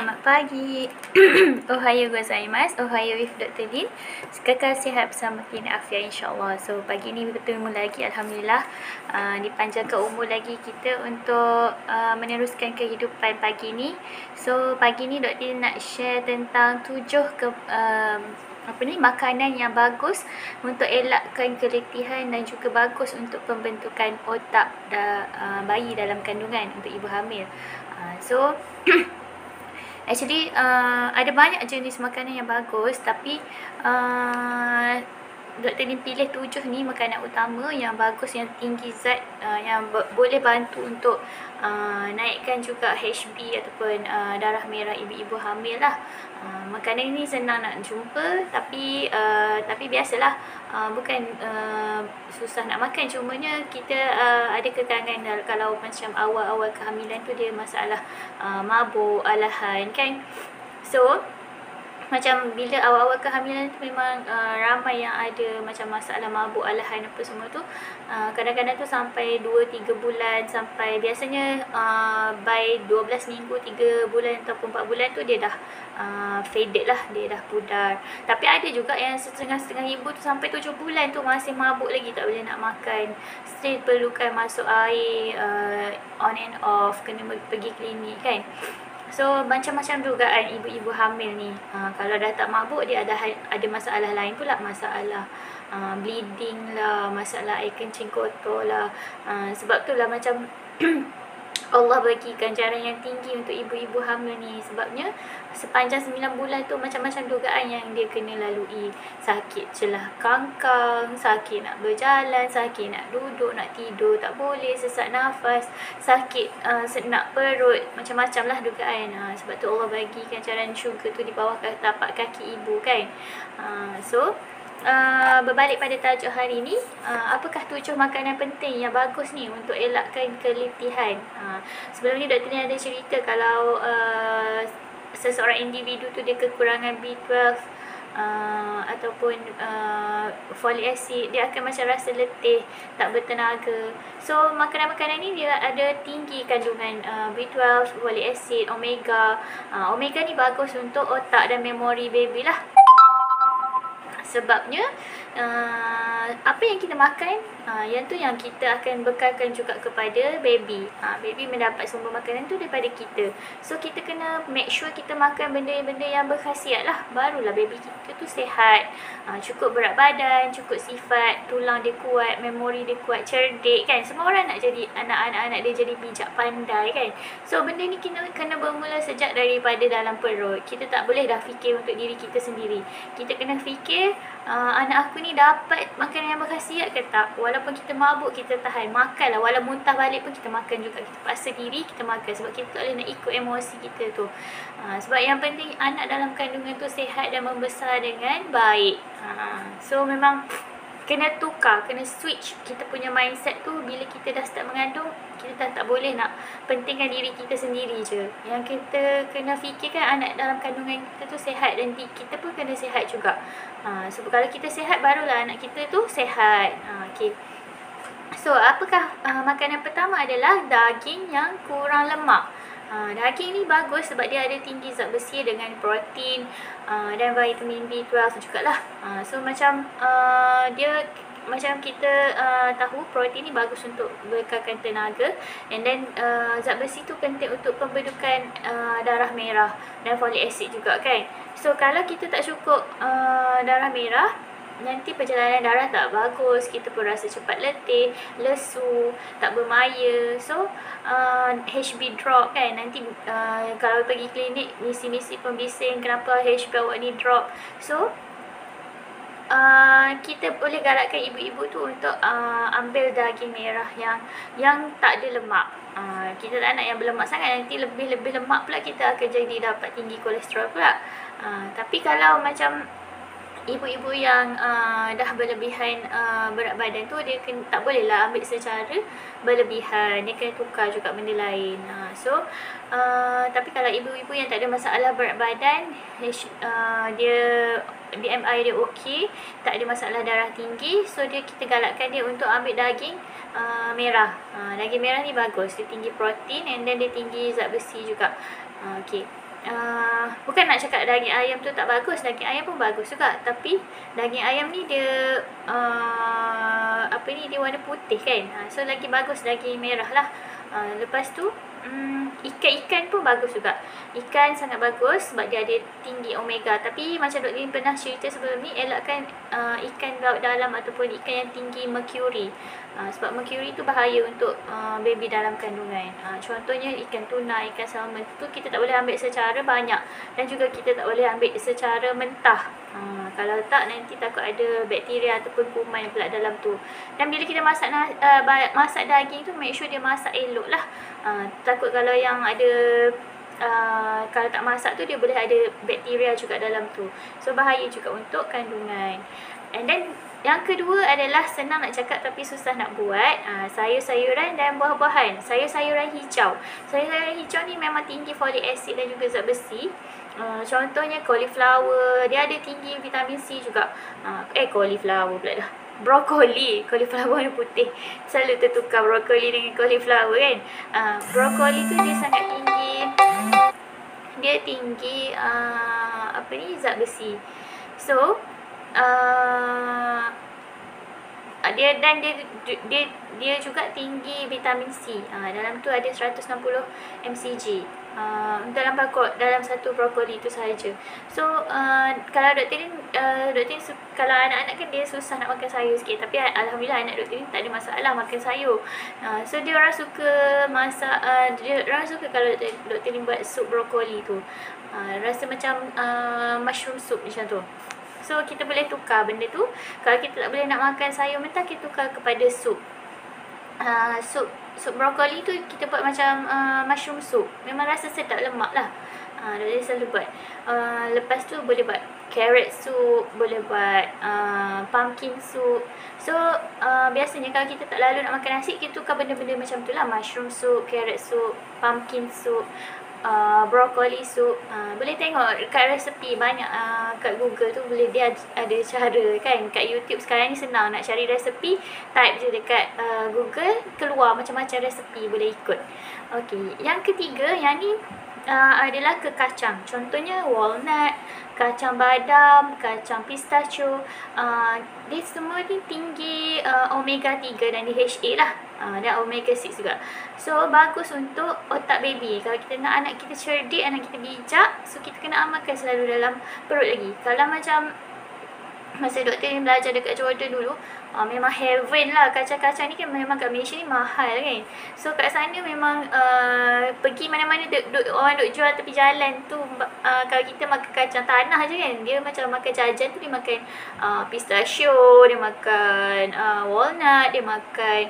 Selamat pagi. Ohayo gozaimasu. Ohayo with Dr. Lin. Kekal sihat bersama Tina Afia insyaAllah. So pagi ni bertemu lagi, Alhamdulillah. Dipanjangkan umur lagi kita untuk meneruskan kehidupan pagi ni. So pagi ni Dr. Lin nak share tentang 7 makanan yang bagus untuk elakkan keletihan dan juga bagus untuk pembentukan otak bayi dalam kandungan untuk ibu hamil. Actually ada banyak jenis makanan yang bagus, tapi Dr. Lin pilih 7 ni makanan utama yang bagus, yang tinggi zat, yang boleh bantu untuk naikkan juga HB ataupun darah merah ibu-ibu hamil lah. Makanan ini senang nak jumpa, tapi biasalah, bukan susah nak makan, cumanya kita ada kekangan kalau macam awal-awal kehamilan tu dia masalah mabuk, alahan kan. So macam bila awal-awal kehamilan tu memang ramai yang ada macam masalah mabuk, alahan apa semua tu. Kadang-kadang tu sampai 2-3 bulan, sampai biasanya by 12 minggu, 3 bulan ataupun 4 bulan tu dia dah faded lah, dia dah pudar. Tapi ada juga yang setengah-setengah ibu tu sampai 7 bulan tu masih mabuk lagi, tak boleh nak makan, still perlukan masuk air on and off, kena pergi klinik kan. So macam-macam dugaan ibu-ibu hamil ni. Kalau dah tak mabuk, dia ada masalah lain pula, masalah bleeding lah, masalah air kencing kotor lah. Sebab tu lah macam Allah bagi ganjaran yang tinggi untuk ibu-ibu hamil ni. Sebabnya sepanjang 9 bulan tu macam-macam dugaan yang dia kena lalui. Sakit celah kangkang, sakit nak berjalan, sakit nak duduk, nak tidur tak boleh, sesak nafas, sakit senak perut, macam-macam lah dugaan. Sebab tu Allah bagi ganjaran syurga tu di bawah tapak kaki ibu kan. Berbalik pada tajuk hari ni, apakah 7 makanan penting yang bagus ni untuk elakkan keletihan. Sebelum ni Dr. Lin ada cerita kalau seseorang individu tu dia kekurangan B12 ataupun folic acid, dia akan macam rasa letih, tak bertenaga. So makanan-makanan ni dia ada tinggi kandungan B12, folic acid, omega. Omega ni bagus untuk otak dan memori baby lah. Sebabnya apa yang kita makan, yang tu yang kita akan bekalkan juga kepada baby. Baby mendapat sumber makanan tu daripada kita. So kita kena make sure kita makan benda-benda yang berkhasiat lah, barulah baby kita tu sihat, cukup berat badan, cukup sifat, tulang dia kuat, memori dia kuat, cerdik kan. Semua orang nak jadi anak-anak dia jadi bijak, pandai kan. So benda ni kena bermula sejak daripada dalam perut. Kita tak boleh dah fikir untuk diri kita sendiri. Kita kena fikir, anak aku ni dapat makanan yang berkhasiat ke tak. Walaupun kita mabuk, kita tahan, makanlah. Walau muntah balik pun kita makan juga. Kita paksa diri, kita makan. Sebab kita tak boleh nak ikut emosi kita tu. Sebab yang penting anak dalam kandungan tu sihat dan membesar dengan baik. So memang kena tukar, kena switch kita punya mindset tu. Bila kita dah start mengandung, kita tak boleh nak pentingkan diri kita sendiri je. Yang kita kena fikirkan anak dalam kandungan kita tu sihat, dan kita pun kena sihat juga. So kalau kita sihat, barulah anak kita tu sihat. Okay. So apakah makanan pertama adalah daging yang kurang lemak. Daging ni bagus sebab dia ada tinggi zat besi dengan protein dan vitamin B12 jugalah. So macam dia macam kita tahu protein ni bagus untuk bekalkan tenaga, and then zat besi tu penting untuk pembentukan darah merah dan folic acid juga kan. So kalau kita tak cukup darah merah, nanti perjalanan darah tak bagus, kita pun rasa cepat letih, lesu, tak bermaya. So HB drop kan. Nanti kalau pergi klinik, misi-misi pembising kenapa HB awak ni drop. So kita boleh galakkan ibu-ibu tu untuk ambil daging merah yang tak ada lemak. Kita tak nak yang berlemak sangat, nanti lebih lemak pula kita akan jadi dapat tinggi kolesterol pula. Tapi kalau macam ibu-ibu yang dah berlebihan berat badan tu, dia tak boleh lah ambil secara berlebihan, dia kena tukar juga benda lain. Tapi kalau ibu-ibu yang tak ada masalah berat badan, dia BMI dia okey, tak ada masalah darah tinggi, so kita galakkan dia untuk ambil daging merah. Daging merah ni bagus, dia tinggi protein and then dia tinggi zat besi juga. Okay. bukan nak cakap daging ayam tu tak bagus, daging ayam pun bagus juga. Tapi daging ayam ni dia dia warna putih kan. So lagi bagus daging merah lah. Lepas tu ikan pun bagus juga. Ikan sangat bagus sebab dia ada tinggi omega. Tapi macam Dr. Lin pernah cerita sebelum ni, elakkan ikan laut dalam ataupun ikan yang tinggi merkuri. Sebab merkuri tu bahaya untuk baby dalam kandungan. Contohnya ikan tuna, ikan salmon tu kita tak boleh ambil secara banyak, dan juga kita tak boleh ambil secara mentah. Kalau tak, nanti takut ada bakteria ataupun kuman pula dalam tu. Dan bila kita masak masak daging tu, make sure dia masak elok lah. Takut kalau yang ada kalau tak masak tu, dia boleh ada bakteria juga dalam tu. So bahaya juga untuk kandungan. And then yang kedua adalah senang nak cakap tapi susah nak buat. Sayur-sayuran dan buah-buahan. Sayur-sayuran hijau. Sayur-sayuran hijau ni memang tinggi folic acid dan juga zat besi. Contohnya cauliflower, dia ada tinggi vitamin C juga. Cauliflower pula dah. Brokoli, cauliflower warna putih. Selalu tertukar brokoli dengan cauliflower kan. Brokoli tu dia sangat tinggi. Dia tinggi zat besi. So dia juga tinggi vitamin C. Dalam tu ada 160 mcg dalam satu brokoli tu sahaja. So kalau Dr. Lin kalau anak-anak kan dia susah nak makan sayur sikit, tapi alhamdulillah anak Dr. Lin tak ada masalah makan sayur. So dia orang suka masak, dia orang suka kalau Dr. Lin buat sup brokoli tu. Rasa macam mushroom soup macam tu. So kita boleh tukar benda tu. Kalau kita tak boleh nak makan sayur mentah, kita tukar kepada sup. Sup brokoli tu kita buat macam mushroom soup. Memang rasa sedap, lemak lah. Dia selalu buat. Lepas tu boleh buat carrot soup, boleh buat pumpkin soup. So biasanya kalau kita tak lalu nak makan nasi, kita tukar benda-benda macam tu lah. Mushroom soup, carrot soup, pumpkin soup, brokoli soup. Boleh tengok kat resepi banyak kat Google tu, boleh dia ada cara kan. Kat YouTube sekarang ni senang nak cari resepi, type je dekat Google, keluar macam-macam resepi, boleh ikut. Okey, yang ketiga, yang ni adalah ke kacang. Contohnya walnut, kacang badam, kacang pistachio. Dia semua ni tinggi omega 3 dan DHA lah. Dan omega 6 juga. So bagus untuk otak baby. Kalau kita nak anak kita cerdik, anak kita bijak, so kita kena amalkan selalu dalam perut lagi. Kalau macam masa Dr. Lin belajar dekat Jordan dulu, memang heaven lah. Kacang-kacang ni kan memang kat Malaysia ni mahal kan. So kat sana memang pergi mana-mana orang duk jual tepi jalan tu, kalau kita makan kacang tanah je kan, dia macam makan jajan tu, dia makan pistachio, dia makan walnut, dia makan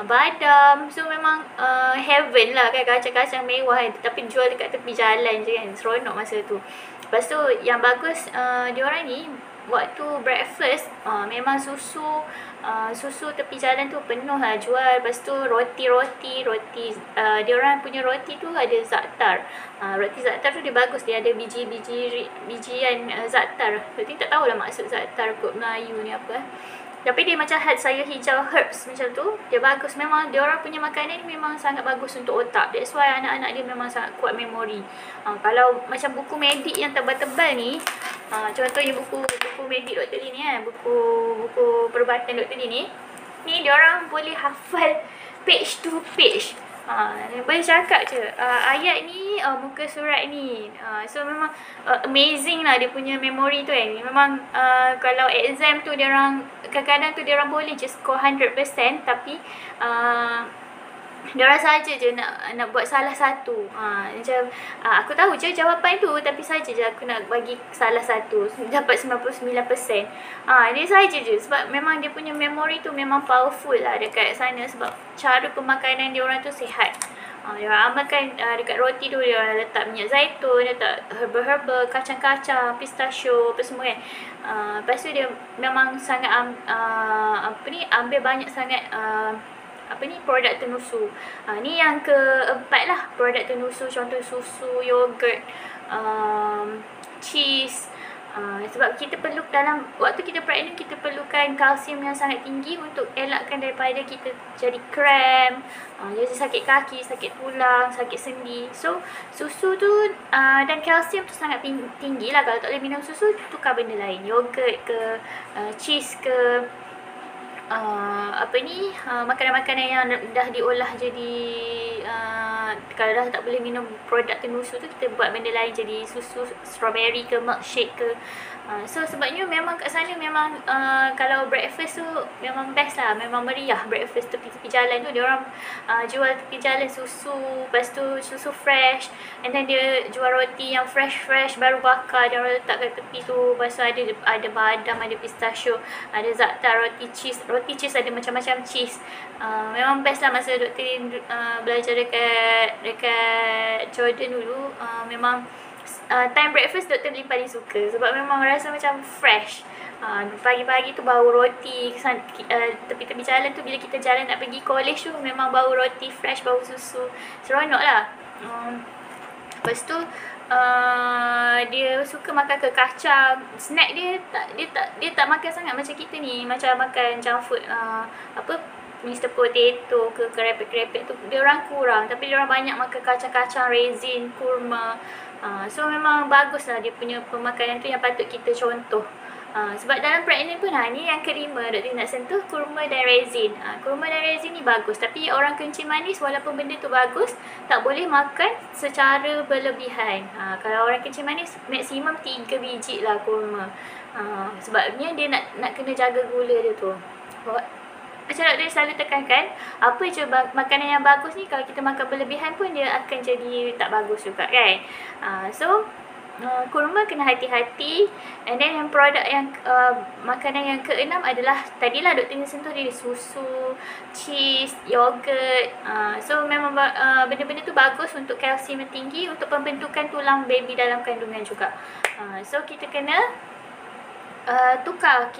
badam. So memang heaven lah kan, kacang-kacang mewah kan, tapi jual dekat tepi jalan je kan, seronok masa tu. Lepas tu yang bagus diorang ni waktu breakfast, memang susu tepi jalan tu penuh lah jual. Lepas tu roti diorang punya roti tu ada za'atar. Roti za'atar tu dia bagus, dia ada bijian za'atar. Berarti tak tahulah maksud za'atar kot Melayu ni apa. Tapi dia macam sayur hijau herbs macam tu. Dia bagus. Memang diorang punya makanan ni memang sangat bagus untuk otak. That's why anak-anak dia memang sangat kuat memori. Kalau macam buku medik yang tebal-tebal ni, contohnya buku medik Dr. Lin ni, buku perubatan Dr. Lin ni diorang boleh hafal page to page. Boleh cakap je ayat ni, muka surat ni. So memang amazing lah dia punya memory tu kan. Memang kalau exam tu diorang kadang-kadang tu diorang boleh je score 100%, tapi diorang saja je nak buat salah satu. Macam aku tahu je jawapan tu, tapi saja je aku nak bagi salah satu, dapat 99%. Dia saja je, sebab memang dia punya memory tu memang powerful lah dekat sana. Sebab cara pemakanan diorang tu sihat. Diorang amalkan dekat roti tu, diorang letak minyak zaitun, letak herba-herba, kacang-kacang, pistachio, apa semua kan. Lepas tu dia memang sangat ambil banyak sangat produk tenusu. Ni yang keempat lah, produk tenusu. Contoh susu, yogurt, cheese, Sebab kita perlu dalam waktu kita pregnant, kita perlukan kalsium yang sangat tinggi untuk elakkan daripada kita jadi cramp, jadi sakit kaki, sakit tulang, sakit sendi. So susu tu dan kalsium tu sangat tinggi lah. Kalau tak boleh minum susu, tukar benda lain, yogurt ke, cheese ke, makanan-makanan yang dah diolah jadi kalau dah tak boleh minum produk tenusu tu, kita buat benda lain jadi susu strawberry ke, milkshake ke. So sebabnya memang kat sana memang kalau breakfast tu memang best lah, memang meriah breakfast tepi-tepi jalan tu. Dia orang jual tepi jalan susu, lepas tu susu fresh, and then dia jual roti yang fresh baru bakar, dia orang letak kat tepi tu. Lepas tu ada badam, ada pistachio, ada za'atar, roti cheese ada macam-macam cheese. Memang best lah masa Dr. belajar dekat Jordan dulu. Memang time breakfast Dr. Lin paling suka sebab memang rasa macam fresh. Pagi-pagi tu bau roti tepi-tepi jalan tu, bila kita jalan nak pergi college tu memang bau roti fresh, bau susu, seronok lah. Lepas tu dia suka makan ke kacang. Snack dia tak makan sangat macam kita ni, macam makan junk food, Mr. Potato ke kerepek-kerepek tu dia orang kurang, tapi dia orang banyak makan kacang-kacang, raisin, kurma. So memang bagus lah dia punya pemakanan tu yang patut kita contoh. Sebab dalam pregnant pun ni yang kelima Dr. nak sentuh, kurma dan raisin. Kurma dan raisin ni bagus, tapi orang kencing manis walaupun benda tu bagus, tak boleh makan secara berlebihan. Kalau orang kencing manis maksimum 3 biji lah kurma. Sebabnya dia nak kena jaga gula dia tu. Macam Dr. selalu tekankan, apa je makanan yang bagus ni, kalau kita makan berlebihan pun dia akan jadi tak bagus juga kan. Kurma kena hati-hati. And then yang produk yang makanan yang keenam adalah tadilah Dr. ni sentuh dia, susu, cheese, yogurt. So memang benda-benda tu bagus untuk kalsium yang tinggi, untuk pembentukan tulang baby dalam kandungan juga. So kita kena tukar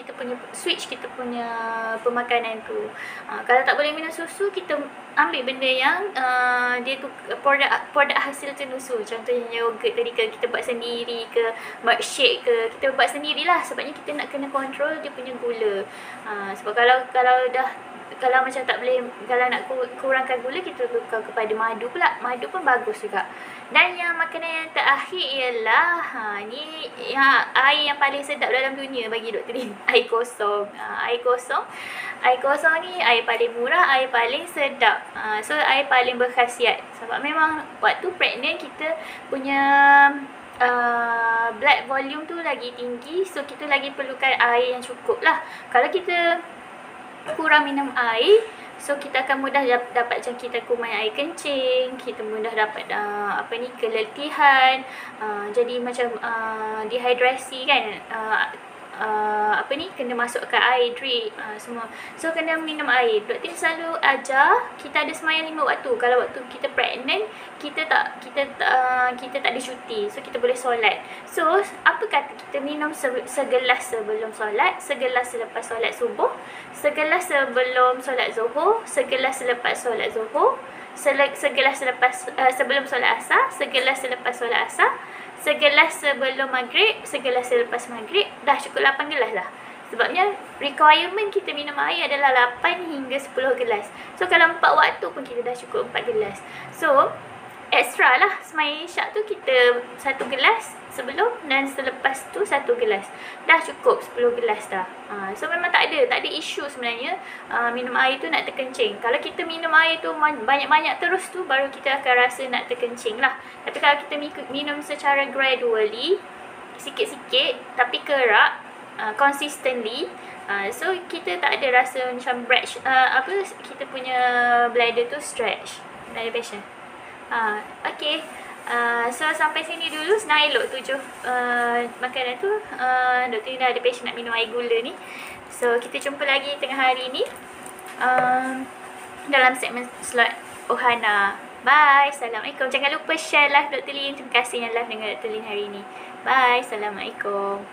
switch kita punya pemakanan tu. Kalau tak boleh minum susu, kita ambil benda yang dia tu produk hasil tenusu. Contohnya yogurt tadi ke, kita buat sendiri ke, milkshake ke, kita buat sendirilah. Sebabnya kita nak kena kontrol dia punya gula. Sebab kalau macam tak boleh, kalau nak kurangkan gula, kita tukar kepada madu pula. Madu pun bagus juga. Dan yang makanan yang terakhir ialah ni yang air yang paling sedap dalam dunia bagi Dr. Lin. Air kosong. Air kosong ni air paling murah, air paling sedap. So air paling berkhasiat. Sebab memang waktu pregnant kita punya blood volume tu lagi tinggi, so kita lagi perlukan air yang cukup lah. Kalau kita kurang minum air, so kita akan mudah dapat jangkitan kuman air kencing, kita mudah dapat keletihan, jadi macam dehidrasi kan, kena masukkan air drip, semua. So kena minum air. Dr. selalu ajar kita ada semayang 5 waktu. Kalau waktu kita pregnant, kita tak ada cuti, so kita boleh solat. So apa kata kita minum segelas sebelum solat, segelas selepas solat subuh, segelas sebelum solat zuhur, segelas selepas solat zuhur, segelas sebelum solat asar, segelas selepas solat asar, segelas sebelum maghrib, segelas selepas maghrib. Dah cukup 8 gelas lah. Sebabnya requirement kita minum air adalah 8 hingga 10 gelas. So kalau 4 waktu pun kita dah cukup 4 gelas. So extra lah semayang isyak tu, kita 1 gelas sebelum dan selepas tu 1 gelas. Dah cukup 10 gelas dah. So memang tak ada isu sebenarnya minum air tu nak terkencing. Kalau kita minum air tu banyak-banyak terus tu, baru kita akan rasa nak terkencing lah. Tapi kalau kita minum secara gradually, sikit-sikit tapi kerak, consistently, so kita tak ada rasa macam kita punya bladder tu stretch. Tak ada passion. Okay. So sampai sini dulu, senang elok 7 makanan tu. Dr. dah ada passion nak minum air gula ni. So kita jumpa lagi tengah hari ni dalam segmen slot Ohana. Bye. Assalamualaikum. Jangan lupa share live Dr. Lin. Terima kasih yang live dengan Dr. Lin hari ni. Bye. Assalamualaikum.